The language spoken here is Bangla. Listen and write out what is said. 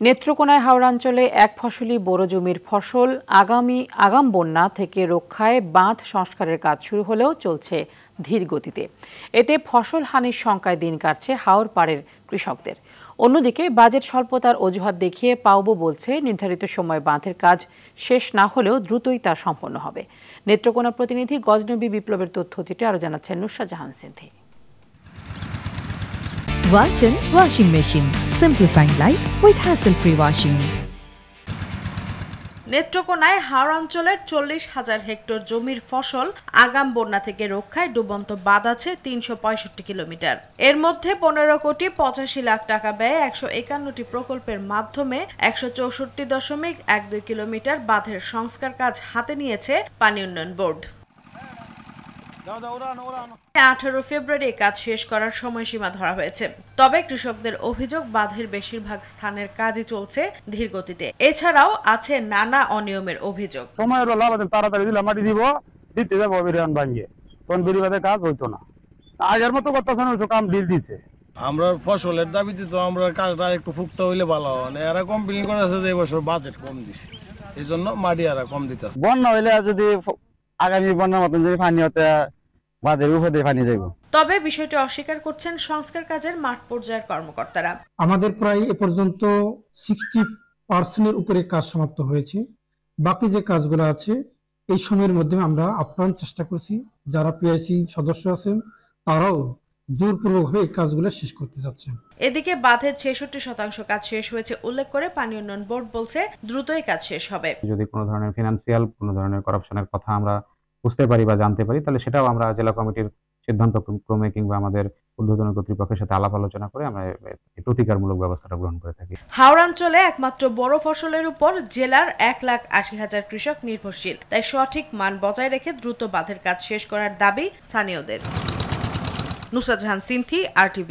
নেত্রকোনায় হাওড়াঞ্চলে এক ফসলি বোরো জমির ফসল আগাম বন্যা থেকে রক্ষায় বাঁধ সংস্কারের কাজ শুরু হলেও চলছে ধীর গতিতে। এতে ফসল হানির শঙ্কায় দিন কাটছে হাওর পাড়ের কৃষকদের। অন্যদিকে বাজেট স্বল্পতার অজুহাত দেখিয়ে পাউবো বলছে নির্ধারিত সময়ে বাঁধের কাজ শেষ না হলেও দ্রুতই তা সম্পন্ন হবে। নেত্রকোনা প্রতিনিধি গজনবী বিপ্লবের তথ্যচিত্রে আরও জানাচ্ছেন Nusrat Jahan Sindhi. Walton Washing Machine. Simplifying life with hassle-free washing. নেত্রকোনায় হাওড়াঞ্চলের 40,000 হেক্টর জমির ফসল আগাম বন্যা থেকে রক্ষায় ডুবন্ত বাঁধ আছে 365 কিলোমিটার। এর মধ্যে 15 কোটি 85 লাখ টাকা ব্যয়ে 151টি প্রকল্পের মাধ্যমে 164.12 কিলোমিটার বাঁধের সংস্কার কাজ হাতে নিয়েছে পানি উন্নয়ন বোর্ড। 18 ফেব্রুয়ারি কাজ শেষ করার সময়সীমা ধরা হয়েছে। তবে কৃষকদের অভিযোগ বাঁধের বেশিরভাগ স্থানের কাজই চলছে ধীর গতিতে। এছাড়াও আছে নানা অনিয়মের অভিযোগ। সময়ের তাড়াতাড়ি দিলে মাটি দিব দিতে যাবো বিরিয়ান ভাঙিয়ে তখন বিরিবাদে কাজ হইতো না। আগের মতো করতেছে না, কাম ডিল দিচ্ছে। আমরা ফসলের দাবিতে তো আমরা কাজটা একটু ফুক্ত হইলে ভালো হয় না। এরা কমপ্লেন করেছে যে এবছর বাজেট কম দিছে, এই জন্য মাটি এরা কম দিতেছে। বন্যা হইলে যদি আগামী বন্যার মতন যদি পানি হতে বাঁধের উপরে পানি যাইব। তবে বিষয়টি অস্বীকার করছেন সংস্কার কাজের মাঠ পর্যায়ের কর্মকর্তারা। আমাদের প্রায় এ পর্যন্ত 60% উপরে কাজ সমাপ্ত হয়েছে। বাকি যে কাজগুলো আছে এই সময়ের মধ্যে আমরা আপ্রাণ চেষ্টা করছি। যারা পিআইসি সদস্য আছেন তারাও জোরপূর্বকভাবে এই কাজগুলো শেষ করতে যাচ্ছেন। এদিকে বাঁধের 66% কাজ শেষ হয়েছে উল্লেখ করে পানি উন্নয়ন বোর্ড বলছে দ্রুতই কাজ শেষ হবে। যদি কোনো ধরনের ফিনান্সিয়াল কোনো ধরনের করাপশনের কথা আমরা বুঝতে পারি বা জানতে পারি, তাহলে সেটাও আমরা জেলা কমিটির সিদ্ধান্ত ক্রমে কিংবা আমাদের ঊর্ধ্বতন কর্তৃপক্ষের সাথে আলাপ আলোচনা করে আমরা প্রতিকারমূলক ব্যবস্থাটা গ্রহণ করে থাকি। হাওড়াঞ্চলে একমাত্র বড় ফসলের উপর জেলার 1,80,000 কৃষক নির্ভরশীল। তাই সঠিক মান বজায় রেখে দ্রুত বাঁধের কাজ শেষ করার দাবি স্থানীয়দের। নুসরাত জাহান সিন্ধি, RTV।